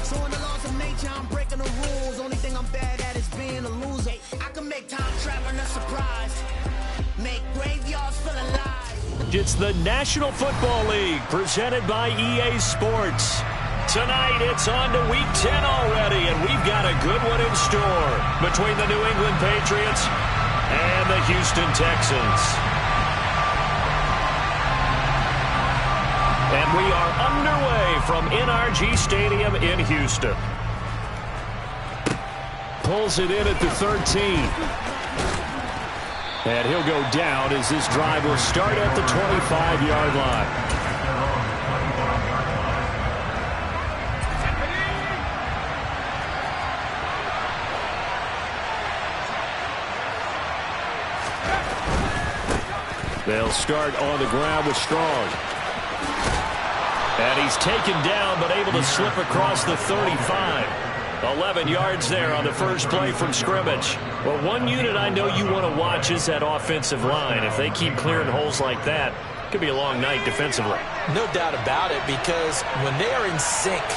So in the laws of nature, I'm breaking the rules. Only thing I'm bad at is being a loser. I can make time traveling a surprise. Make graveyards feel alive. It's the National Football League presented by EA Sports. Tonight, it's on to Week 10 already, and we've got a good one in store between the New England Patriots and the Houston Texans. And we are underway from NRG Stadium in Houston. Pulls it in at the 13. And he'll go down as this drive will start at the 25-yard line. They'll start on the ground with Strong. And he's taken down but able to slip across the 35. 11 yards there on the first play from scrimmage. Well, one unit I know you want to watch is that offensive line. If they keep clearing holes like that, it could be a long night defensively. No doubt about it, because when they are in sync,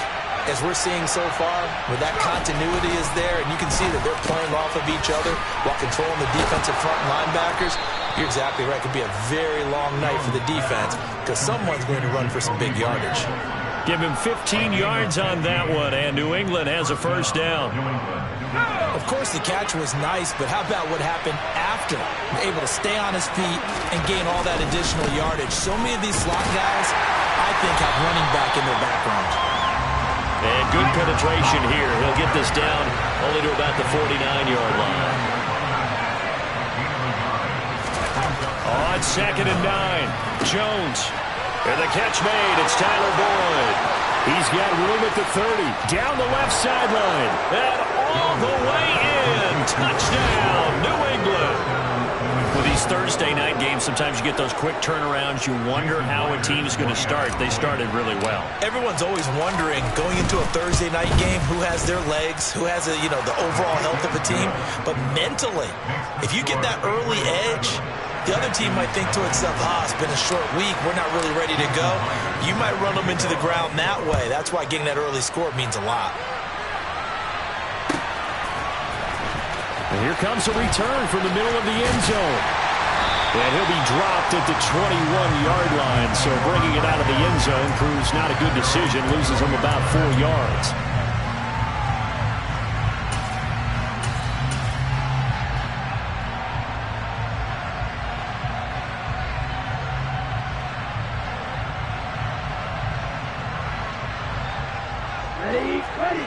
as we're seeing so far, where that continuity is there, and you can see that they're playing off of each other while controlling the defensive front linebackers, you're exactly right. It could be a very long night for the defense because someone's going to run for some big yardage. Give him 15 yards on that one, and New England has a first down. Of course, the catch was nice, but how about what happened after? Able to stay on his feet and gain all that additional yardage. So many of these slot guys, I think, have running back in their background. And good penetration here. He'll get this down only to about the 49-yard line. On 2nd and 9, Jones. And the catch made. It's Tyler Boyd. He's got room at the 30. Down the left sideline. And all the way in. Touchdown, New England. With these Thursday night games, sometimes you get those quick turnarounds. You wonder how a team is going to start. They started really well. Everyone's always wondering, going into a Thursday night game, who has their legs, who has the overall health of a team. But mentally, if you get that early edge, the other team might think to itself, it's been a short week. We're not really ready to go. You might run them into the ground that way. That's why getting that early score means a lot. And here comes a return from the middle of the end zone. And he'll be dropped at the 21-yard line. So bringing it out of the end zone proves not a good decision. Loses him about 4 yards. Ready.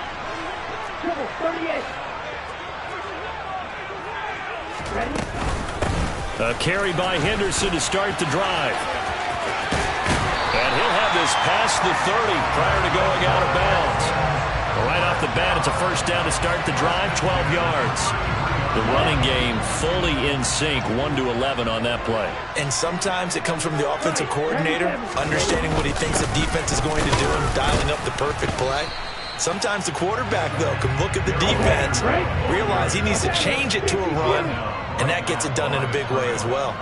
Triple 38. Ready. A carry by Henderson to start the drive. And he'll have this past the 30 prior to going out of bounds. Right off the bat, it's a first down to start the drive, 12 yards. The running game fully in sync, 1-11 on that play. And sometimes it comes from the offensive coordinator, understanding what he thinks the defense is going to do and dialing up the perfect play. Sometimes the quarterback, though, can look at the defense, realize he needs to change it to a run, and that gets it done in a big way as well.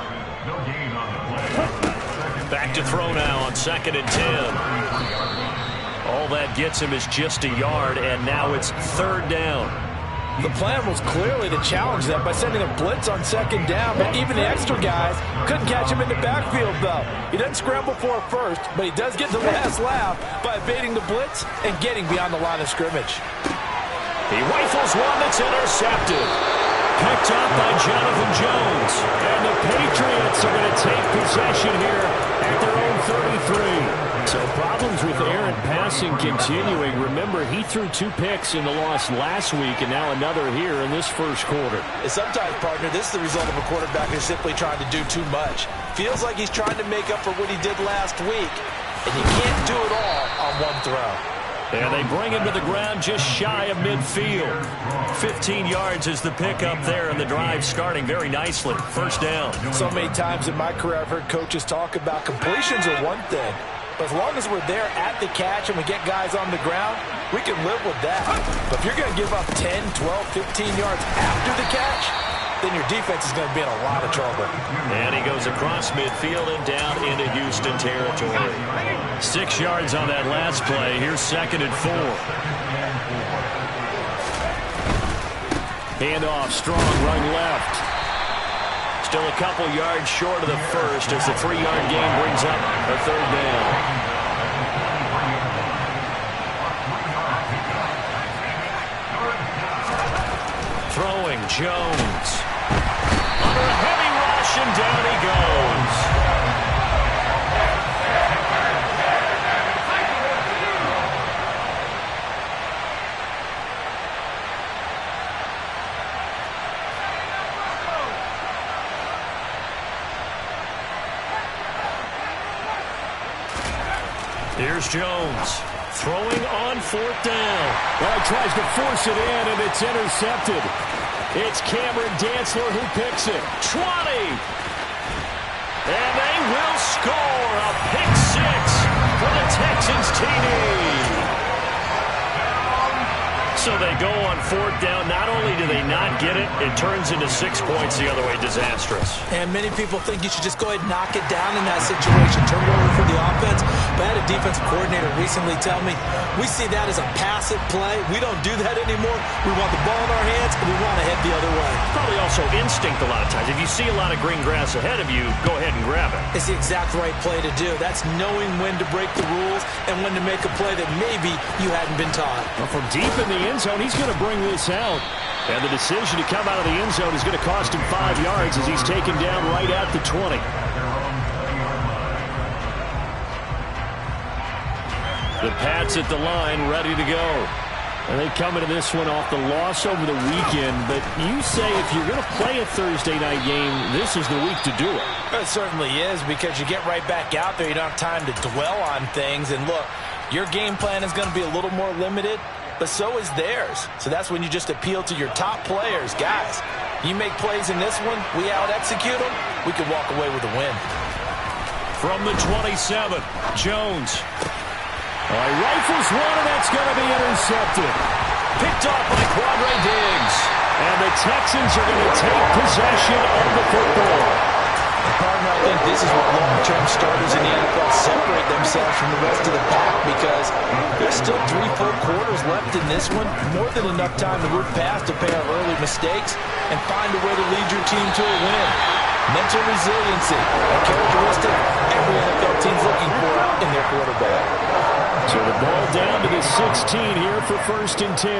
Back to throw now on 2nd and 10. All that gets him is just a yard, and now it's 3rd down. The plan was clearly to challenge them by sending a blitz on 2nd down, but even the extra guys couldn't catch him in the backfield, though. He doesn't scramble for a first, but he does get the last laugh by evading the blitz and getting beyond the line of scrimmage. He rifles one that's intercepted. Picked up by Jonathan Jones. And the Patriots are going to take possession here at their own 33. So problems with errant passing continuing. Remember, he threw 2 picks in the loss last week and now another here in this first quarter. And sometimes, partner, this is the result of a quarterback who's simply trying to do too much. Feels like he's trying to make up for what he did last week, and you can't do it all on one throw. And they bring him to the ground just shy of midfield. 15 yards is the pickup there, and the drive starting very nicely. First down. So many times in my career I've heard coaches talk about completions are one thing, but as long as we're there at the catch and we get guys on the ground, we can live with that. But if you're going to give up 10, 12, 15 yards after the catch, then your defense is going to be in a lot of trouble. And he goes across midfield and down into Houston territory. 6 yards on that last play. Here's 2nd and 4. Handoff, strong, run left. Still a couple yards short of the first as the 3-yard gain brings up a 3rd down. Throwing, Jones. Under a heavy rush, and down he goes. Here's Jones. Throwing on 4th down. Well, he tries to force it in, and it's intercepted. It's Cameron Dantzler who picks it. 20. And they will score a pick 6 for the Texans TD. So they go on 4th down. Not only do they not get it, it turns into 6 points the other way. Disastrous. And many people think you should just go ahead and knock it down in that situation. Turn it over for the offense. But I had a defensive coordinator recently tell me, we see that as a passive play. We don't do that anymore. We want the ball in our hands, and we want to head the other way. Probably also instinct a lot of times. If you see a lot of green grass ahead of you, go ahead and grab it. It's the exact right play to do. That's knowing when to break the rules and when to make a play that maybe you hadn't been taught. Well, from deep in the end zone, he's going to bring this out. And the decision to come out of the end zone is going to cost him 5 yards as he's taken down right at the 20. The Pats at the line, ready to go. And they come into this one off the loss over the weekend. But you say if you're going to play a Thursday night game, this is the week to do it. It certainly is, because you get right back out there. You don't have time to dwell on things. And look, your game plan is going to be a little more limited, but so is theirs. So that's when you just appeal to your top players. Guys, you make plays in this one, we out-execute them, we can walk away with a win. From the 27, Jones. Rifles one, and that's going to be intercepted. Picked off by Quadre Diggs. And the Texans are going to take possession of the football. Partner, I think this is what long-term starters in the NFL separate themselves from the rest of the pack, because there's still 3 full quarters left in this one. More than enough time to move past to pay our early mistakes and find a way to lead your team to a win. Mental resiliency, a characteristic every NFL team's looking for in their quarterback. So the ball down to the 16 here for 1st and 10.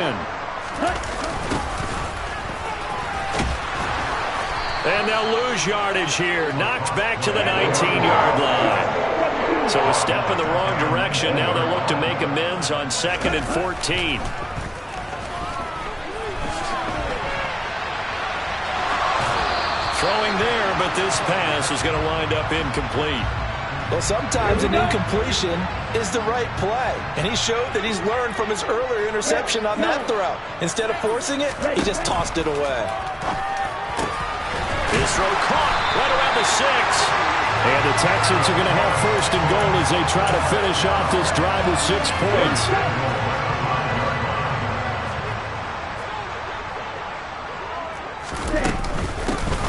And they'll lose yardage here. Knocked back to the 19-yard line. So a step in the wrong direction. Now they'll look to make amends on 2nd and 14. Throwing there, but this pass is going to wind up incomplete. Well, sometimes an incompletion is the right play. And he showed that he's learned from his earlier interception on that throw. Instead of forcing it, he just tossed it away. His throw caught right around the 6. And the Texans are going to have 1st and goal as they try to finish off this drive with 6 points.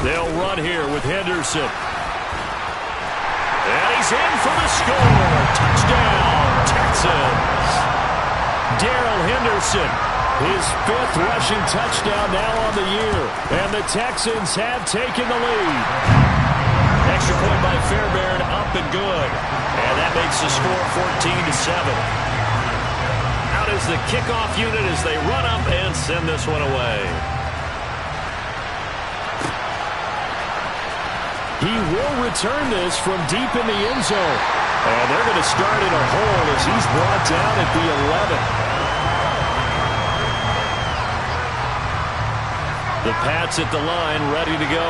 They'll run here with Henderson. And he's in for the score. Touchdown, Texans. Darrell Henderson, his 5th rushing touchdown now on the year. And the Texans have taken the lead. Extra point by Fairbairn, up and good. And that makes the score 14-7. Out is the kickoff unit as they run up and send this one away. He will return this from deep in the end zone. And they're going to start in a hole as he's brought down at the 11. The Pats at the line, ready to go.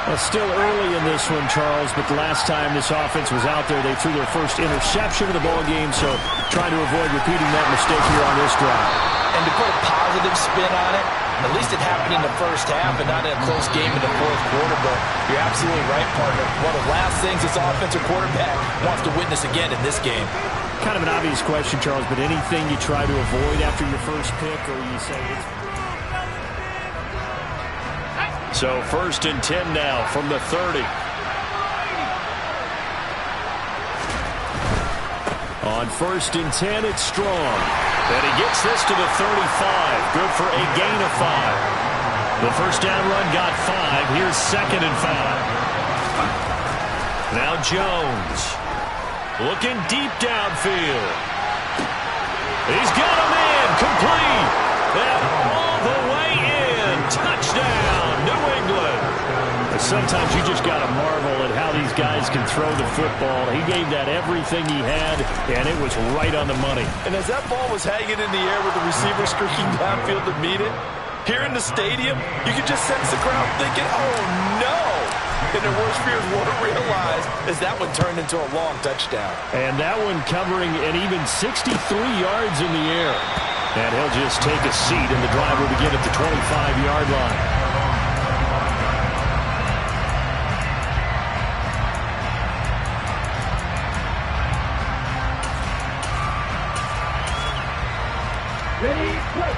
Well, still early in this one, Charles, but the last time this offense was out there, they threw their first interception of the ball game, so trying to avoid repeating that mistake here on this drive. And to put a positive spin on it, at least it happened in the first half and not in a close game in the 4th quarter. But you're absolutely right, partner. One of the last things this offensive quarterback wants to witness again in this game. Kind of an obvious question, Charles, but anything you try to avoid after your first pick, or you say it's... So 1st and 10 now from the 30. On 1st and 10, it's Strong. And he gets this to the 35. Good for a gain of 5. The first down run got 5. Here's 2nd and 5. Now Jones. Looking deep downfield. He's got him in. Complete. And all the way in. Touchdown, New England. Sometimes you just got to marvel at how these guys can throw the football. He gave that everything he had, and it was right on the money. And as that ball was hanging in the air with the receiver streaking downfield to meet it, here in the stadium, you could just sense the crowd thinking, oh, no. And their worst fears weren't realized as that one turned into a long touchdown. And that one covering an even 63 yards in the air. And he'll just take a seat, and the drive will begin at the 25-yard line.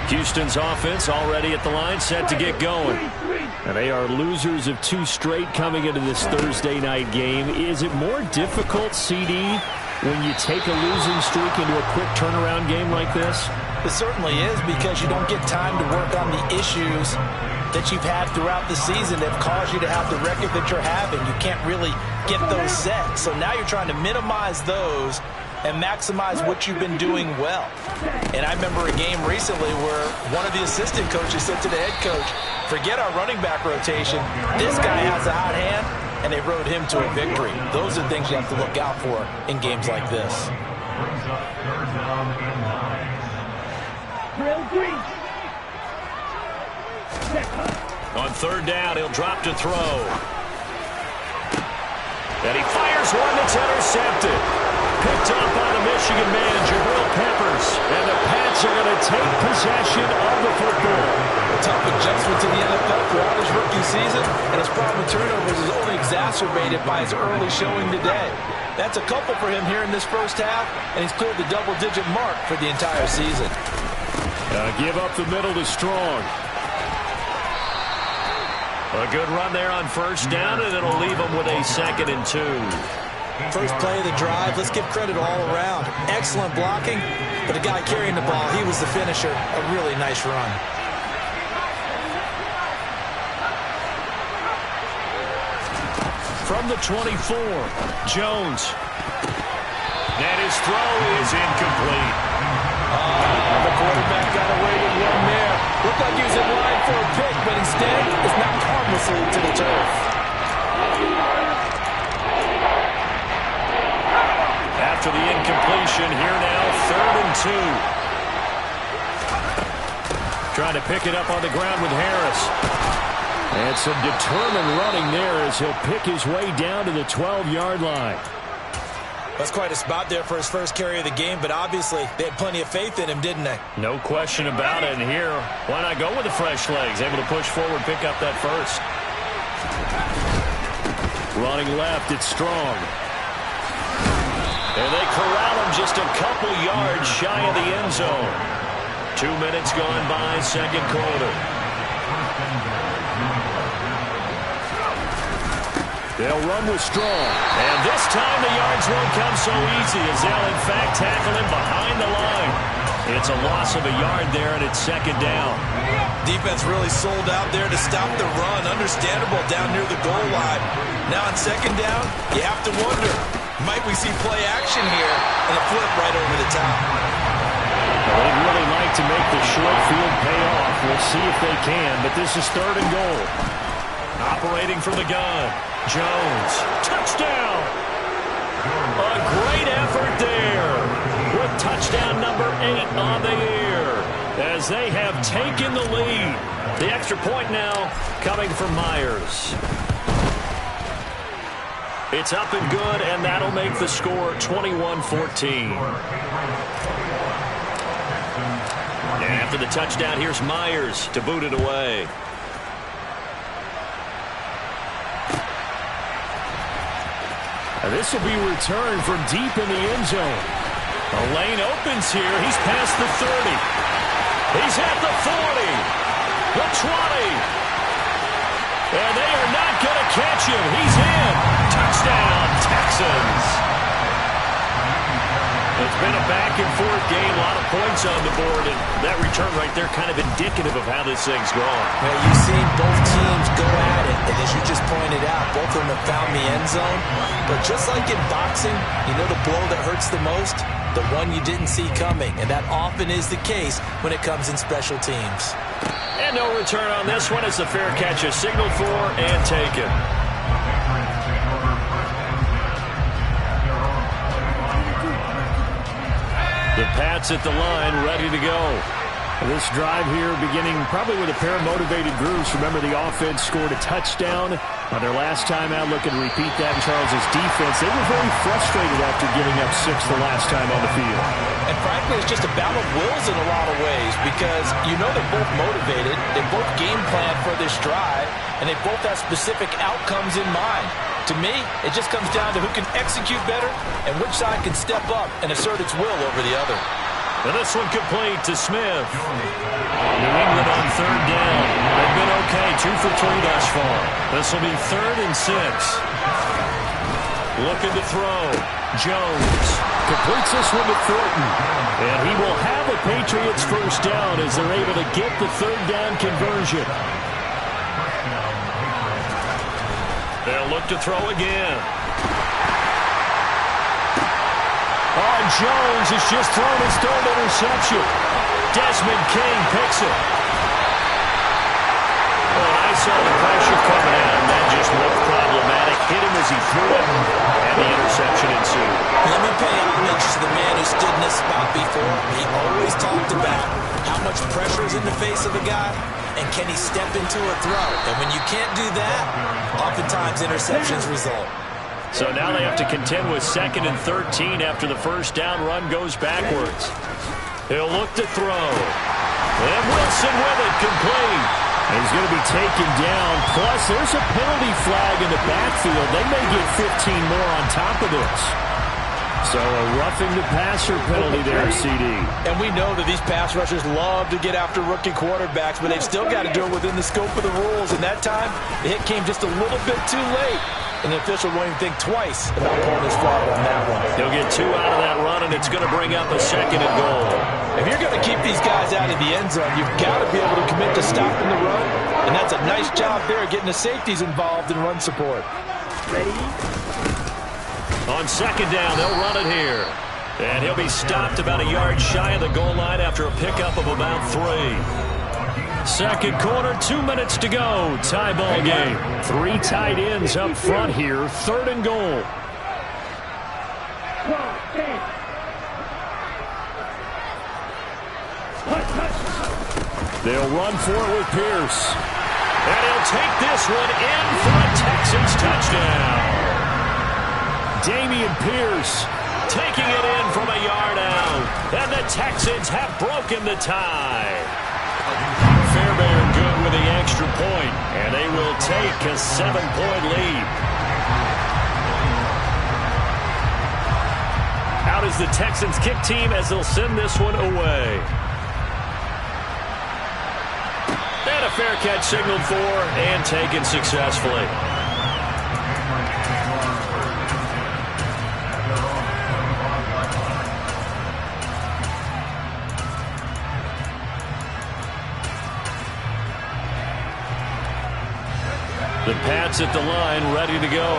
Houston's offense already at the line, set to get going. And they are losers of 2 straight coming into this Thursday night game. Is it more difficult, CD, when you take a losing streak into a quick turnaround game like this? It certainly is, because you don't get time to work on the issues that you've had throughout the season that have caused you to have the record that you're having. You can't really get those set. So now you're trying to minimize those and maximize what you've been doing well. And I remember a game recently where one of the assistant coaches said to the head coach, forget our running back rotation. This guy has a hot hand, and they rode him to a victory. Those are things you have to look out for in games like this. On 3rd down, he'll drop to throw. And he fires one that's intercepted. Picked up by the Michigan man, Jabril Peppers. And the Pats are going to take possession of the football. A tough adjustment to the NFL throughout his rookie season, and his problem with turnovers is only exacerbated by his early showing today. That's a couple for him here in this first half, and he's cleared the double-digit mark for the entire season. Give up the middle to Strong. A good run there on 1st down, and it'll leave him with a 2nd and 2. First play of the drive, let's give credit all around. Excellent blocking, but the guy carrying the ball, he was the finisher. A really nice run. From the 24, Jones. And his throw is incomplete. The quarterback got away with one there. Looked like he was in line for a pick, but instead is knocked harmlessly to the turf. After the incompletion, here now, 3rd and 2. Trying to pick it up on the ground with Harris. And some determined running there as he'll pick his way down to the 12-yard line. That's quite a spot there for his first carry of the game, but obviously they had plenty of faith in him, didn't they? No question about it. And here, why not go with the fresh legs? Able to push forward, pick up that first. Running left, it's Strong. And they corral him just a couple yards shy of the end zone. 2 minutes gone by, 2nd quarter. They'll run with Strong. And this time the yards won't come so easy as they'll in fact tackle him behind the line. It's a loss of a yard there, and it's 2nd down. Defense really sold out there to stop the run. Understandable down near the goal line. Now on 2nd down, you have to wonder, might we see play action here and a flip right over the top? Well, they'd really like to make the short field pay off. We'll see if they can, but this is 3rd and goal. Operating from the gun. Jones, touchdown! A great effort there with touchdown number 8 on the year as they have taken the lead. The extra point now coming from Myers. It's up and good, and that'll make the score 21-14. And after the touchdown, here's Myers to boot it away. This will be returned from deep in the end zone. A lane opens here. He's past the 30. He's at the 40. The 20. And they are not going to catch him. He's in. Touchdown, Texans. It's been a back-and-forth game, a lot of points on the board, and that return right there kind of indicative of how this thing's going. Well, you've seen both teams go at it, and as you just pointed out, both of them have found the end zone. But just like in boxing, you know the blow that hurts the most? The one you didn't see coming, and that often is the case when it comes in special teams. And no return on this one as the fair catch is signaled for and taken. The Pats at the line, ready to go. This drive here beginning probably with a pair of motivated groups. Remember, the offense scored a touchdown on their last time out. Looking to repeat that in Charles's defense. They were very frustrated after giving up 6 the last time on the field. And frankly, it's just a battle of wills in a lot of ways because you know they're both motivated. They both game plan for this drive, and they both have specific outcomes in mind. To me, it just comes down to who can execute better and which side can step up and assert its will over the other. And this one complete to Smith. New England on third down. They've been okay, 2 for 3 thus far. This will be 3rd and 6. Looking to throw. Jones completes this one to Thornton. And he will have a Patriots first down as they're able to get the 3rd down conversion. They'll look to throw again. Oh, Jones has just thrown his 3rd interception. Desmond King picks it. Oh, and I saw the pressure coming in, and that just looked problematic. Hit him as he threw it, and the interception ensued. Let me pay homage to the man who stood in this spot before. He always talked about how much pressure is in the face of a guy, and can he step into a throw. And when you can't do that, oftentimes interceptions result. So now they have to contend with 2nd and 13 after the first down run goes backwards. He'll look to throw. And Wilson with it, complete. He's going to be taken down. Plus, there's a penalty flag in the backfield. They may get 15 more on top of this. So a roughing the passer penalty there, CD. And we know that these pass rushers love to get after rookie quarterbacks, but they've still got to do it within the scope of the rules. And that time, the hit came just a little bit too late. And the official won't even think twice about pulling his flag on that one. He'll get 2 out of that run, and it's going to bring up a 2nd and goal. If you're going to keep these guys out of the end zone, you've got to be able to commit to stopping the run. And that's a nice job there getting the safeties involved in run support. Ready? On 2nd down, they'll run it here. And he'll be stopped about a yard shy of the goal line after a pickup of about 3. Second quarter, 2 minutes to go. Tie ball game. 3 tight ends up front here. 3rd and goal. They'll run for it with Pierce. And he'll take this one in for a Texans touchdown. Dameon Pierce taking it in from a yard out. And the Texans have broken the tie. Fairbairn good with the extra point, and they will take a 7-point lead. Out is the Texans kick team as they'll send this one away. And a fair catch signaled for and taken successfully. The Pats at the line, ready to go.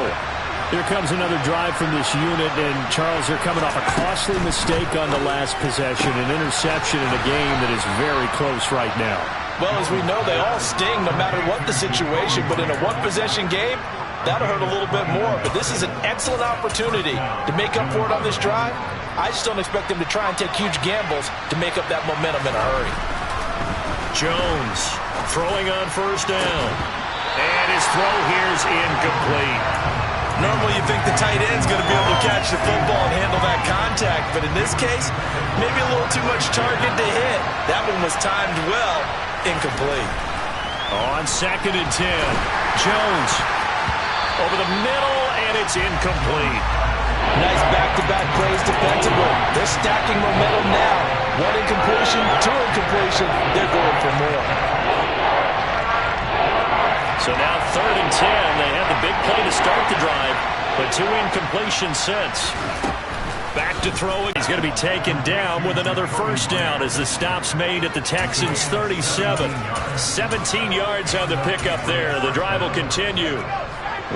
Here comes another drive from this unit, and Charles, they're coming off a costly mistake on the last possession, an interception in a game that is very close right now. Well, as we know, they all sting no matter what the situation, but in a one-possession game, that'll hurt a little bit more. But this is an excellent opportunity to make up for it on this drive. I just don't expect them to try and take huge gambles to make up that momentum in a hurry. Jones throwing on 1st down. And his throw here is incomplete. Normally you think the tight end's going to be able to catch the football and handle that contact, but in this case, maybe a little too much target to hit. That one was timed well, incomplete. On 2nd and 10, Jones over the middle, and it's incomplete. Nice back-to-back plays defensively. They're stacking momentum now. 1 incompletion, 2 incompletion. They're going for more. So now 3rd and 10. They had the big play to start the drive, but 2 incompletions since. Back to throwing. He's going to be taken down with another first down as the stop's made at the Texans' 37. 17 yards on the pickup there. The drive will continue.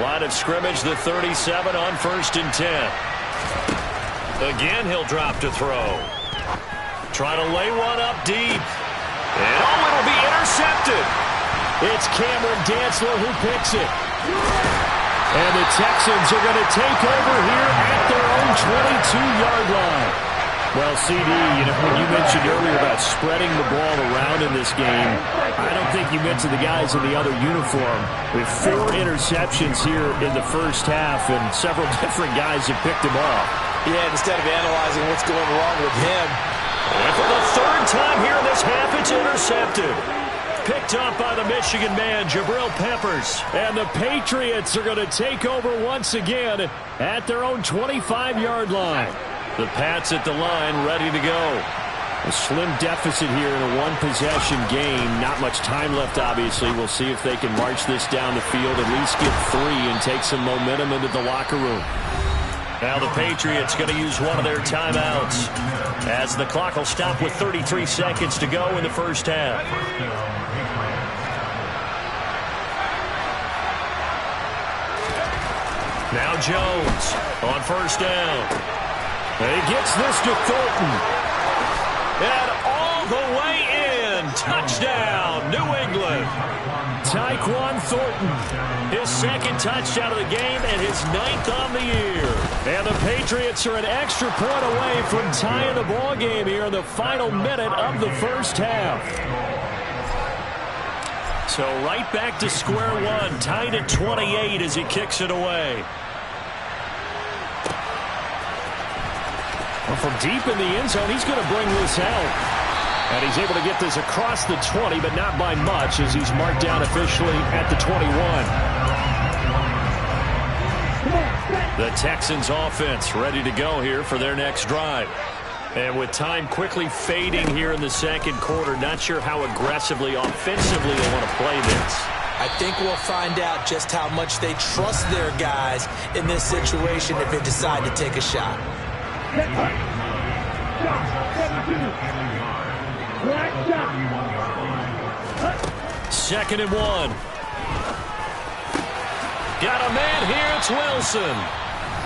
Line of scrimmage, the 37 on 1st and 10. Again, he'll drop to throw. Trying to lay one up deep. And it'll be intercepted. It's Cameron Dantzler who picks it. And the Texans are going to take over here at their own 22-yard line. Well, CD, when you mentioned earlier about spreading the ball around in this game, I don't think you mentioned the guys in the other uniform. With 4 interceptions here in the first half, and several different guys have picked him off. Yeah, instead of analyzing what's going wrong with him. And for the 3rd time here in this half, it's intercepted. Picked up by the Michigan man, Jabril Peppers. And the Patriots are going to take over once again at their own 25-yard line. The Pats at the line, ready to go. A slim deficit here in a one-possession game. Not much time left, obviously. We'll see if they can march this down the field, at least get 3 and take some momentum into the locker room. Now the Patriots going to use one of their timeouts as the clock will stop with 33 seconds to go in the first half. Now Jones on first down. He gets this to Thornton. And all the way in. Touchdown, New England. Tyquan Thornton. His 2nd touchdown of the game and his 9th on the year. And the Patriots are an extra point away from tying the ball game here in the final minute of the first half. So right back to square one, tied at 28 as he kicks it away. Well, from deep in the end zone, he's going to bring this out. And he's able to get this across the 20, but not by much as he's marked down officially at the 21. The Texans offense ready to go here for their next drive. And with time quickly fading here in the 2nd quarter, not sure how aggressively, offensively they want to play this. I think we'll find out just how much they trust their guys in this situation if they decide to take a shot. 2nd and 1. Got a man here, it's Wilson.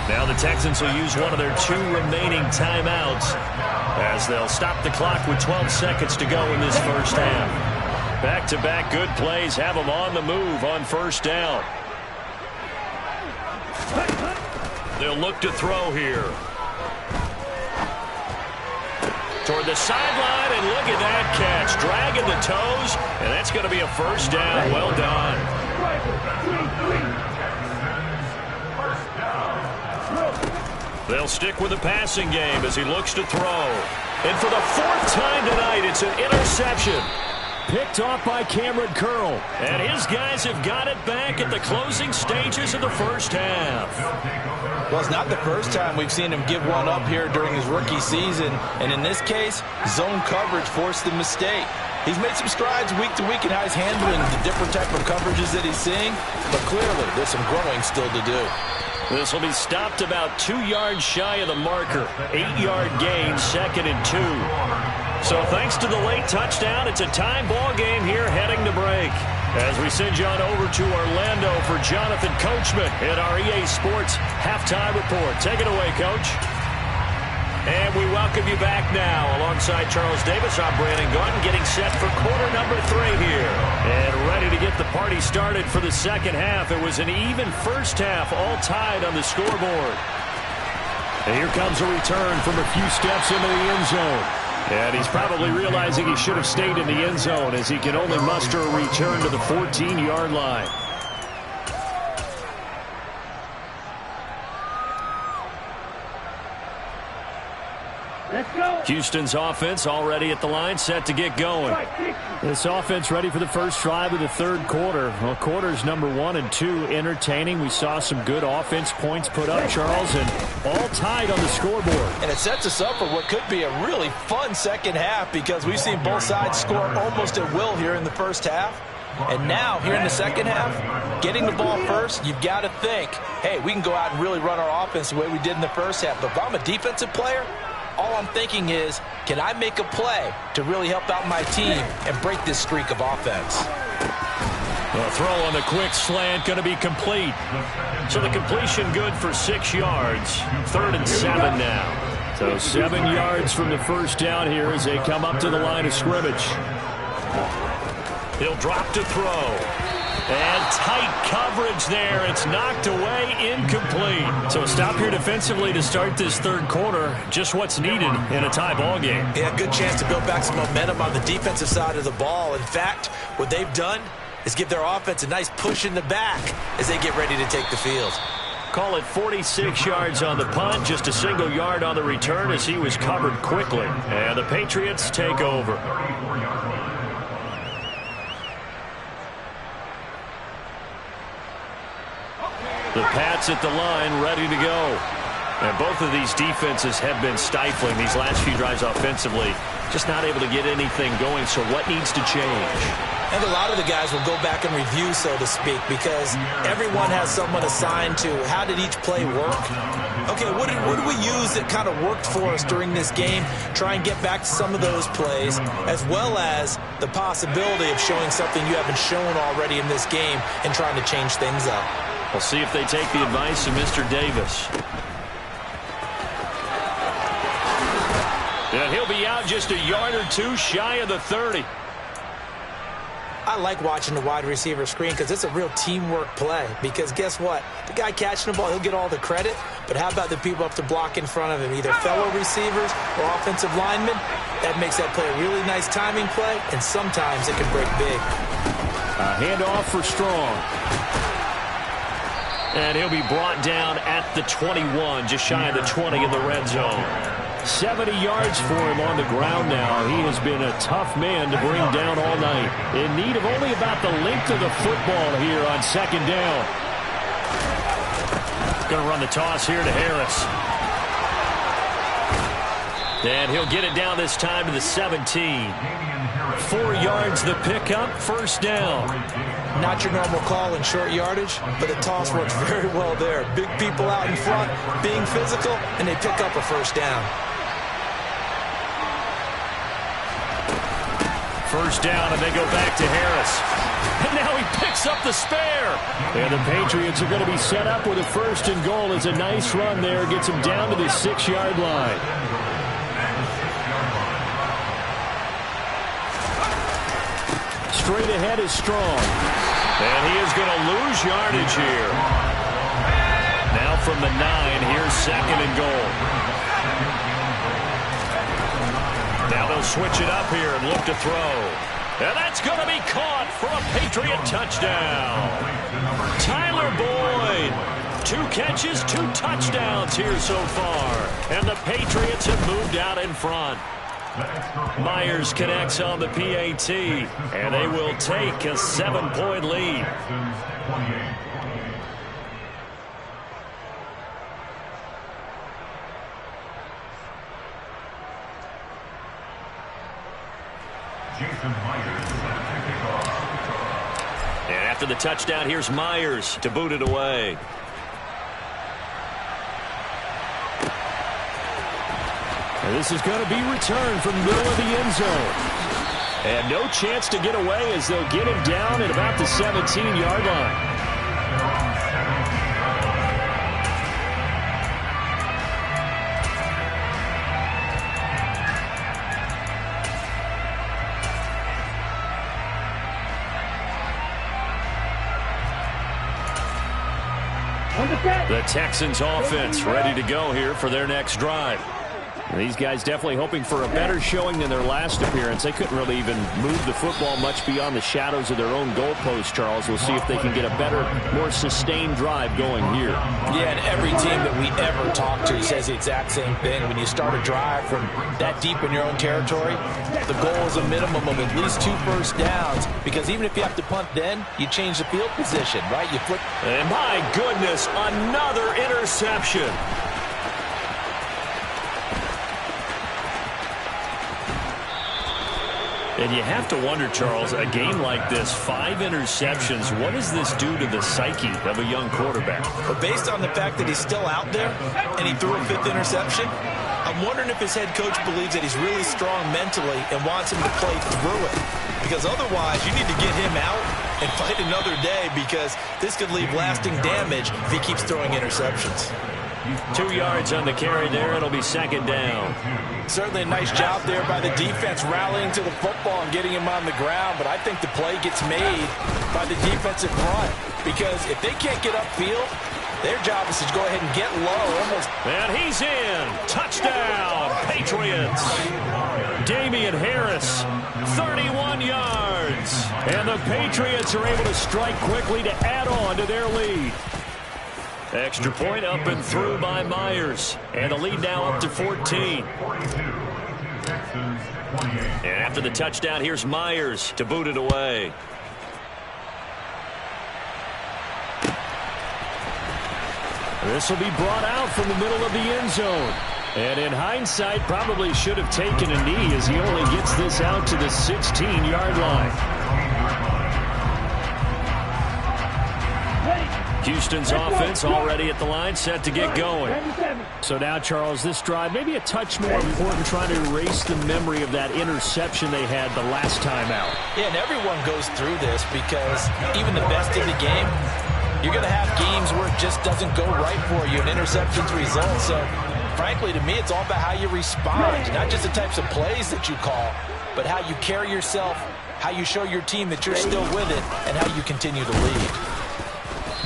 Now the Texans will use one of their 2 remaining timeouts as they'll stop the clock with 12 seconds to go in this first half. Back-to-back good plays have them on the move on first down. They'll look to throw here. Toward the sideline, and look at that catch. Dragging the toes, and that's going to be a first down. Well done. They'll stick with the passing game as he looks to throw. And for the 4th time tonight, it's an interception. Picked off by Cameron Curl. And his guys have got it back at the closing stages of the first half. Well, it's not the first time we've seen him give one up here during his rookie season. And in this case, zone coverage forced the mistake. He's made some strides week to week in how he's handling the different type of coverages that he's seeing. But clearly, there's some growing still to do. This will be stopped about 2 yards shy of the marker. 8-yard gain, 2nd and 2. So thanks to the late touchdown, it's a tie ball game here heading to break. As we send you on over to Orlando for Jonathan Coachman in our EA Sports Halftime Report. Take it away, Coach. And we welcome you back now. Alongside Charles Davis, I'm Brandon Gordon, getting set for quarter number 3 here. And ready to get the party started for the second half. It was an even first half, all tied on the scoreboard. And here comes a return from a few steps into the end zone. And he's probably realizing he should have stayed in the end zone as he can only muster a return to the 14-yard line. Let's go. Houston's offense already at the line, set to get going. This offense ready for the first drive of the 3rd quarter. Well, quarters number 1 and 2 entertaining. We saw some good offense points put up, Charles, and all tied on the scoreboard. And it sets us up for what could be a really fun second half because we've seen both sides score almost at will here in the first half. And now, here in the second half, getting the ball first, you've got to think, hey, we can go out and really run our offense the way we did in the first half. But if I'm a defensive player, all I'm thinking is, can I make a play to really help out my team and break this streak of offense? The throw on the quick slant going to be complete. So the completion good for 6 yards. 3rd and 7 now. So 7 yards from the first down here as they come up to the line of scrimmage. He'll drop to throw. And tight coverage there. It's knocked away, incomplete. So stop here defensively to start this third quarter. Just what's needed in a tie ball game. Yeah, good chance to build back some momentum on the defensive side of the ball. In fact, what they've done is give their offense a nice push in the back as they get ready to take the field. Call it 46 yards on the punt, just a single yard on the return as he was covered quickly. And the Patriots take over. The Pats at the line, ready to go. And both of these defenses have been stifling these last few drives offensively. Just not able to get anything going, so what needs to change? And a lot of the guys will go back and review, so to speak, because everyone has someone assigned to how did each play work. Okay, what did we use that kind of worked for us during this game? Try and get back to some of those plays, as well as the possibility of showing something you haven't shown already in this game and trying to change things up. We'll see if they take the advice of Mr. Davis. And he'll be out just a yard or two shy of the 30. I like watching the wide receiver screen because it's a real teamwork play. Because guess what? The guy catching the ball, he'll get all the credit. But how about the people up to block in front of him? Either fellow receivers or offensive linemen. That makes that play a really nice timing play. And sometimes it can break big. A handoff for Strong. And he'll be brought down at the 21, just shy of the 20 in the red zone. 70 yards for him on the ground now. He has been a tough man to bring down all night. In need of only about the length of the football here on second down. Going to run the toss here to Harris. And he'll get it down this time to the 17. 4 yards the pickup, first down. Not your normal call in short yardage, but the toss works very well there. Big people out in front, being physical, and they pick up a first down. First down, and they go back to Harris. And now he picks up the spare. And the Patriots are going to be set up with a 1st and goal. It's a nice run there. Gets him down to the 6-yard line. Straight ahead is Strong. And he is going to lose yardage here. Now from the 9, here's 2nd and goal. Now they'll switch it up here and look to throw. And that's going to be caught for a Patriot touchdown. Tyler Boyd. 2 catches, 2 touchdowns here so far. And the Patriots have moved out in front. Myers connects on the PAT, and they will take a 7-point lead. And after the touchdown, here's Myers to boot it away. And this is going to be returned from the middle of the end zone. And no chance to get away as they'll get him down at about the 17-yard line. The Texans offense ready to go here for their next drive. These guys definitely hoping for a better showing than their last appearance. They couldn't really even move the football much beyond the shadows of their own goalpost, Charles. We'll see if they can get a better, more sustained drive going here. Yeah, and every team that we ever talk to says the exact same thing. When you start a drive from that deep in your own territory, the goal is a minimum of at least 2 first downs, because even if you have to punt then, you change the field position, right? You flip. And my goodness, another interception. And you have to wonder, Charles, a game like this, 5 interceptions, what does this do to the psyche of a young quarterback? But based on the fact that he's still out there and he threw a 5th interception, I'm wondering if his head coach believes that he's really strong mentally and wants him to play through it. Because otherwise, you need to get him out and fight another day, because this could leave lasting damage if he keeps throwing interceptions. 2 yards on the carry there. It'll be 2nd down. Certainly a nice job there by the defense rallying to the football and getting him on the ground. But I think the play gets made by the defensive front, because if they can't get upfield, their job is to go ahead and get low. And he's in. Touchdown, Patriots. Damian Harris, 31 yards. And the Patriots are able to strike quickly to add on to their lead. Extra point up and through by Myers. And the lead now up to 14. And after the touchdown, here's Myers to boot it away. This will be brought out from the middle of the end zone. And in hindsight, probably should have taken a knee, as he only gets this out to the 16-yard line. Houston's offense already at the line, set to get going. So now, Charles, this drive maybe a touch more important, trying to erase the memory of that interception they had the last time out. Yeah, and everyone goes through this, because even the best in the game, you're going to have games where it just doesn't go right for you, and interceptions result. So, frankly, to me, it's all about how you respond, not just the types of plays that you call, but how you carry yourself, how you show your team that you're still with it, and how you continue to lead.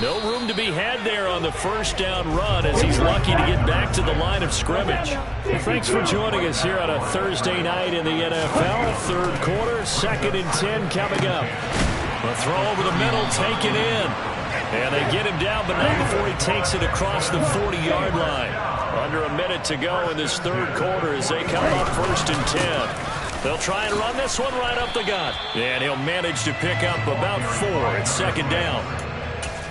No room to be had there on the first down run, as he's lucky to get back to the line of scrimmage. Well, thanks for joining us here on a Thursday night in the NFL. 3rd quarter, 2nd and 10 coming up. A throw over the middle, taken in. And they get him down, but not before he takes it across the 40-yard line. Under a minute to go in this 3rd quarter as they come up 1st and 10. They'll try and run this one right up the gut. And he'll manage to pick up about 4 at 2nd down.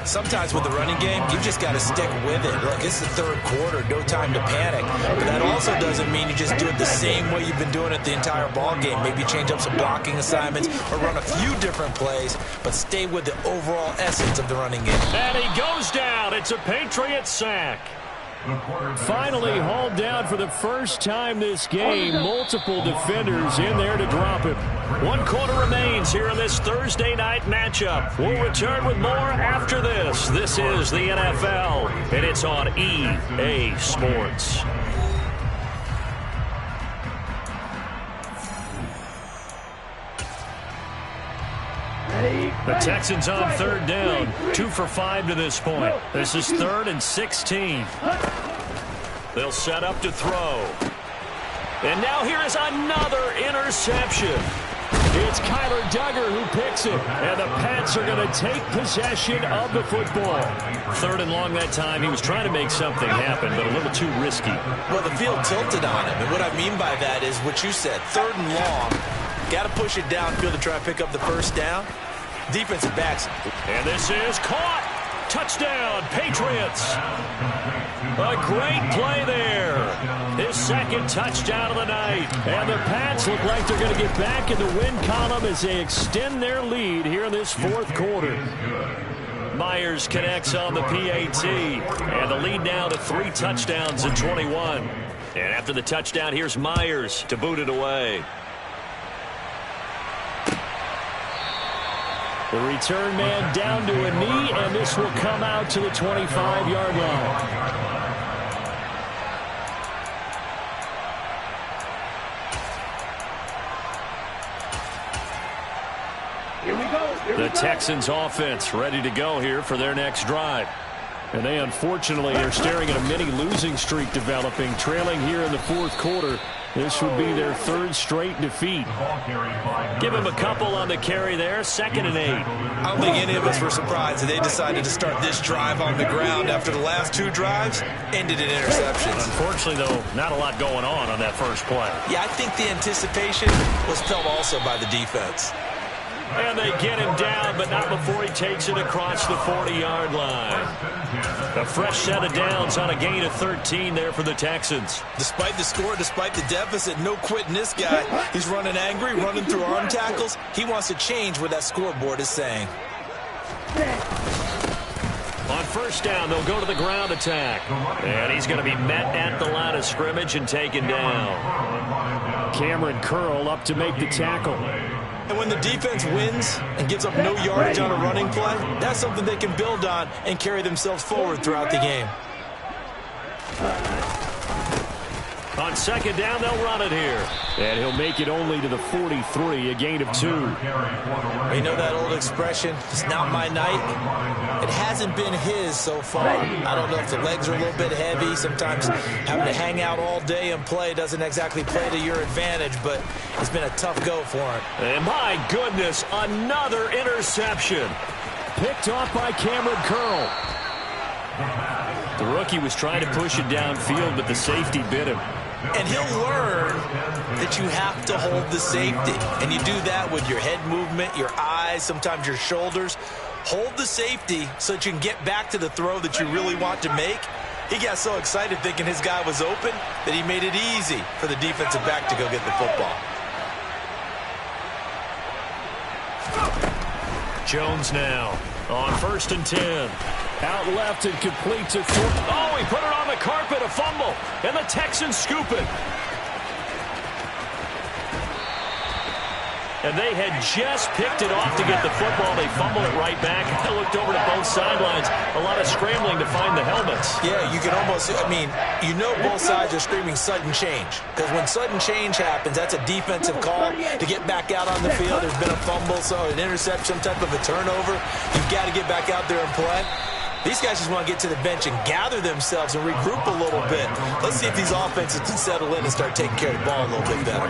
Sometimes with the running game, you just got to stick with it. Look, it's the 3rd quarter, no time to panic. But that also doesn't mean you just do it the same way you've been doing it the entire ball game. Maybe change up some blocking assignments or run a few different plays, but stay with the overall essence of the running game. And he goes down. It's a Patriots sack. Finally hauled down for the first time this game. Multiple defenders in there to drop him. 1 quarter remains here in this Thursday night matchup. We'll return with more after this. This is the NFL, and it's on EA Sports. The Texans on 3rd down. 2 for 5 to this point. This is 3rd and 16. They'll set up to throw. And now here is another interception. It's Kyler Duggar who picks it. And the Pats are going to take possession of the football. 3rd and long that time. He was trying to make something happen, but a little too risky. Well, the field tilted on him. And what I mean by that is what you said. 3rd and long. Got to push it downfield to try to pick up the first down. Defensive backs. And this is caught. Touchdown, Patriots. A great play there. His 2nd touchdown of the night. And the Pats look like they're going to get back in the win column as they extend their lead here in this 4th quarter. Myers connects on the PAT. And the lead now to 3 touchdowns in 21. And after the touchdown, here's Myers to boot it away. The return man down to a knee, and this will come out to the 25-yard line. Here we go. The Texans offense ready to go here for their next drive. And they unfortunately are staring at a mini losing streak developing, trailing here in the 4th quarter. This would be their 3rd straight defeat. Give him a couple on the carry there, 2nd and 8. I don't think any of us were surprised that they decided to start this drive on the ground after the last 2 drives ended in interceptions. Unfortunately, though, not a lot going on that first play. Yeah, I think the anticipation was felt also by the defense. And they get him down, but not before he takes it across the 40-yard line. A fresh set of downs on a gain of 13 there for the Texans. Despite the score, despite the deficit, no quitting this guy. He's running angry, running through arm tackles. He wants to change what that scoreboard is saying. On first down, they'll go to the ground attack. And he's going to be met at the line of scrimmage and taken down. Cameron Curl up to make the tackle. And when the defense wins and gives up no yardage on a running play, that's something they can build on and carry themselves forward throughout the game. On second down, they'll run it here. And he'll make it only to the 43, a gain of 2. You know that old expression, it's not my night? It hasn't been his so far. I don't know if the legs are a little bit heavy. Sometimes having to hang out all day and play doesn't exactly play to your advantage, but it's been a tough go for him. And my goodness, another interception. Picked off by Cameron Curl. The rookie was trying to push it downfield, but the safety bit him. And he'll learn that you have to hold the safety. And you do that with your head movement, your eyes, sometimes your shoulders. Hold the safety so that you can get back to the throw that you really want to make. He got so excited thinking his guy was open that he made it easy for the defensive back to go get the football. Jones now on first and 10. Out left and completes it. Oh, he put it on the carpet, a fumble, and the Texans scoop it. And they had just picked it off to get the football. They fumbled it right back. I looked over to both sidelines. A lot of scrambling to find the helmets. Yeah, you can almost, you know both sides are screaming sudden change. Because when sudden change happens, that's a defensive call to get back out on the field. There's been a fumble, so an interception, some type of a turnover. You've got to get back out there and play. These guys just want to get to the bench and gather themselves and regroup a little bit. Let's see if these offenses can settle in and start taking care of the ball a little bit better.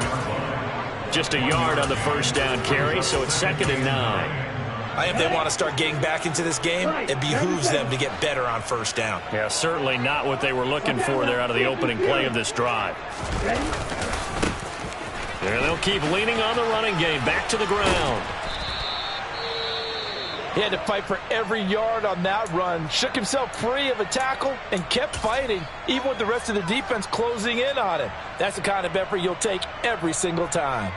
Just a yard on the first down carry, so it's 2nd and 9. I think if they want to start getting back into this game, it behooves them to get better on first down. Yeah, certainly not what they were looking for there out of the opening play of this drive. And they'll keep leaning on the running game. Back to the ground. He had to fight for every yard on that run. Shook himself free of a tackle and kept fighting, even with the rest of the defense closing in on him. That's the kind of effort you'll take every single time.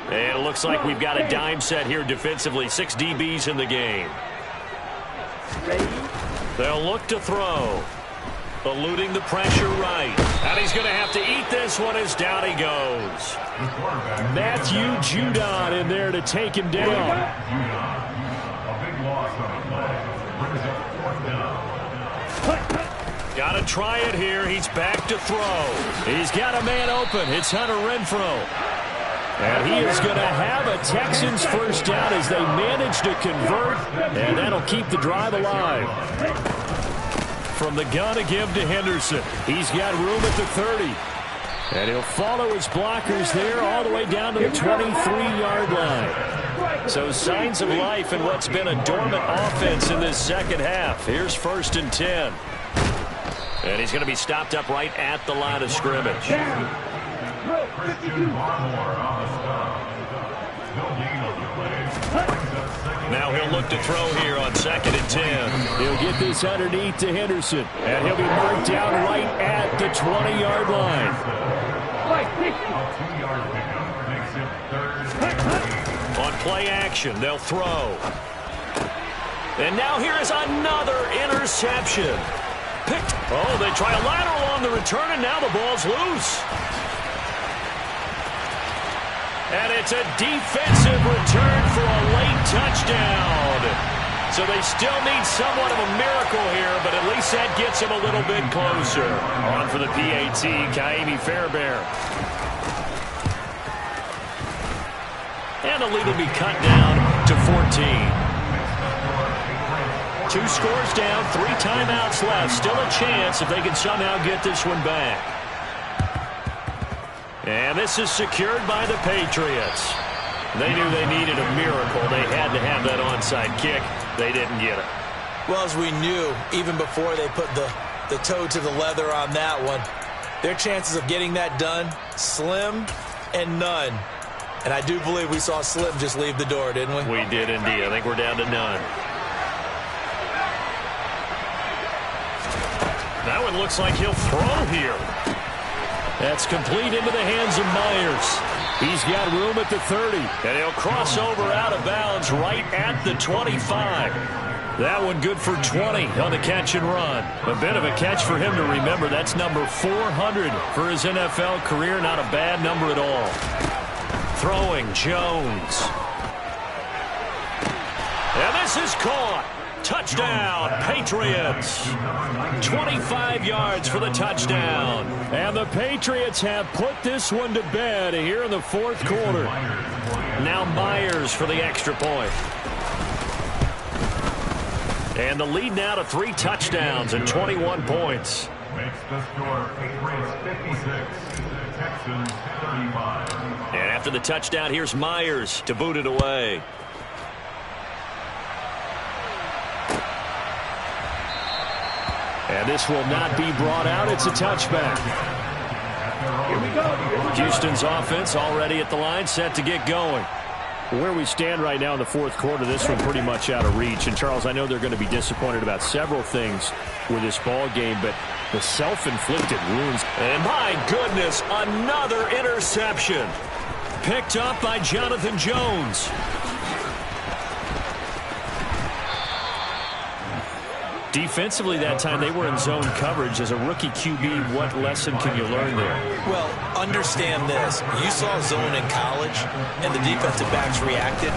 And it looks like we've got a dime set here defensively. 6 DBs in the game. They'll look to throw. Eluding the pressure right. And he's going to have to eat this one as down he goes. Matthew Judon in there to take him down. Got to try it here. He's back to throw. He's got a man open. It's Hunter Renfrow. And he is going to have a Texans first down as they manage to convert. And that'll keep the drive alive. From the gun to give to Henderson. He's got room at the 30. And he'll follow his blockers there all the way down to the 23-yard line. So signs of life in what's been a dormant offense in this second half. Here's 1st and 10. And he's going to be stopped up right at the line of scrimmage. Now he'll look to throw here on 2nd and 10. He'll get this underneath to Henderson. And he'll be marked down right at the 20-yard line. On play action, they'll throw. And now here is another interception. Picked. Oh, they try a lateral on the return, and now the ball's loose. And it's a defensive return for a late touchdown. So they still need somewhat of a miracle here, but at least that gets them a little bit closer. On for the PAT, Kaimi Fairbairn. And the lead will be cut down to 14. 2 scores down, 3 timeouts left. Still a chance if they can somehow get this one back. And this is secured by the Patriots. They knew they needed a miracle. They had to have that onside kick. They didn't get it. Well, as we knew, even before they put the the toe to the leather on that one. Their chances of getting that done, slim and none. And I do believe we saw Slim just leave the door, didn't we? We did indeed. I think we're down to none. That one looks like he'll throw here. That's complete into the hands of Myers. He's got room at the 30. And he'll cross over out of bounds right at the 25. That one good for 20 on the catch and run. A bit of a catch for him to remember. That's number 400 for his NFL career. Not a bad number at all. Throwing Jones. And this is caught. Touchdown, Patriots. 25 yards for the touchdown. And the Patriots have put this one to bed here in the fourth quarter. Now Myers for the extra point. And the lead now to 3 touchdowns and 21 points. Makes the score Patriots 56, Texans 35. And after the touchdown, here's Myers to boot it away. And this will not be brought out. It's a touchback. Here we go. Houston's offense already at the line, set to get going. Where we stand right now in the fourth quarter, this one pretty much out of reach. And, Charles, I know they're going to be disappointed about several things with this ball game, but the self-inflicted wounds. And, my goodness, another interception. Picked up by Jonathan Jones. Defensively that time, they were in zone coverage. As a rookie QB, what lesson can you learn there? Well, understand this. You saw zone in college, and the defensive backs reacted,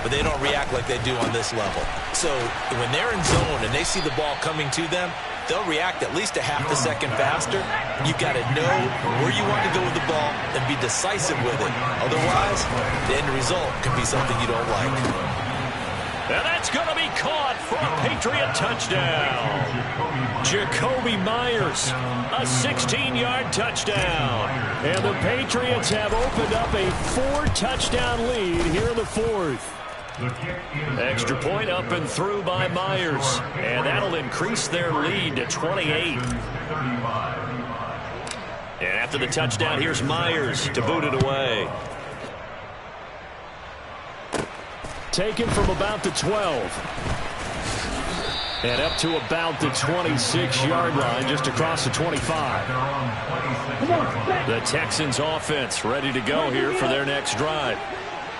but they don't react like they do on this level. So when they're in zone and they see the ball coming to them, they'll react at least a half a second faster. You've got to know where you want to go with the ball and be decisive with it. Otherwise, the end result can be something you don't like. And that's going to be caught for a Patriot touchdown. Jacoby Myers, a 16-yard touchdown. And the Patriots have opened up a 4-touchdown lead here in the fourth. Extra point up and through by Myers. And that'll increase their lead to 28. And after the touchdown, here's Myers to boot it away. Taken from about the 12. And up to about the 26-yard line, just across the 25. The Texans offense ready to go here for their next drive.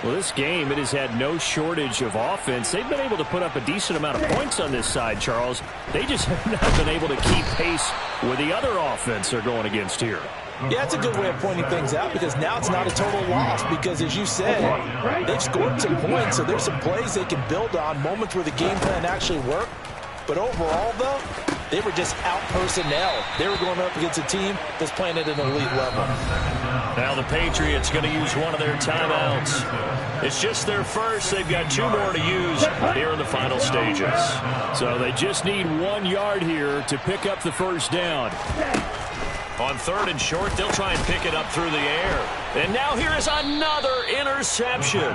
Well, this game, it has had no shortage of offense. They've been able to put up a decent amount of points on this side, Charles. They just have not been able to keep pace with the other offense they're going against here. Yeah, that's a good way of pointing things out, because now it's not a total loss, because as you said, they've scored some points, so there's some plays they can build on, moments where the game plan actually worked. But overall, though, they were just out personnel. They were going up against a team that's playing at an elite level. Now the Patriots going to use one of their timeouts. It's just their first. They've got 2 more to use here in the final stages. So they just need 1 yard here to pick up the first down. On 3rd and short, they'll try and pick it up through the air. And now here is another interception.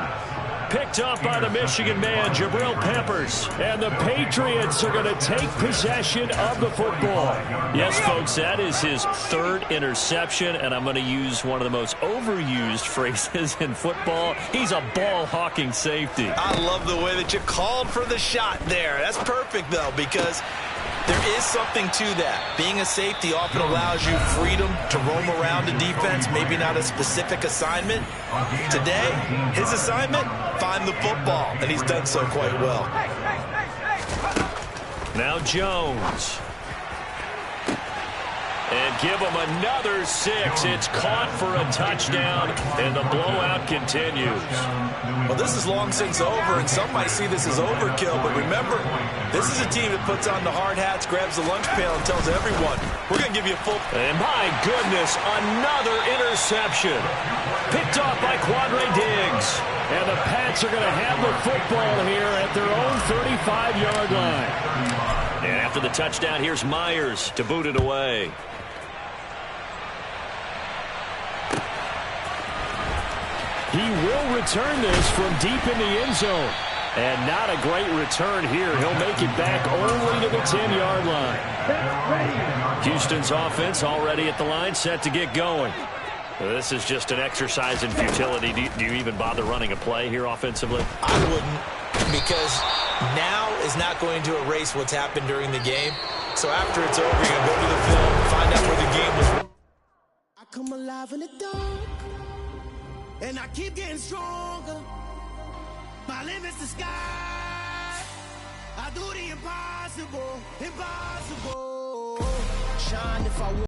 Picked up by the Michigan man, Jabril Peppers. And the Patriots are going to take possession of the football. Yes, folks, that is his 3rd interception, and I'm going to use one of the most overused phrases in football. He's a ball-hawking safety. I love the way that you called for the shot there. That's perfect, though, because there is something to that. Being a safety often allows you freedom to roam around the defense, maybe not a specific assignment. Today, his assignment, find the football, and he's done so quite well. Now Jones. And give him another 6. It's caught for a touchdown, and the blowout continues. Well, this is long since over, and some might see this as overkill, but remember, this is a team that puts on the hard hats, grabs the lunch pail, and tells everyone, we're going to give you a full... And my goodness, another interception. Picked off by Quandre Diggs. And the Pats are going to have the football here at their own 35-yard line. And after the touchdown, here's Myers to boot it away. He will return this from deep in the end zone. And not a great return here. He'll make it back only to the 10-yard line. Houston's offense already at the line, set to get going. This is just an exercise in futility. Do you even bother running a play here offensively? I wouldn't, because now is not going to erase what's happened during the game. So after it's over, you're going to go to the film, find out where the game was. I come alive in the dark, and I keep getting stronger. My limit's the sky. I do the impossible, impossible. Shine if I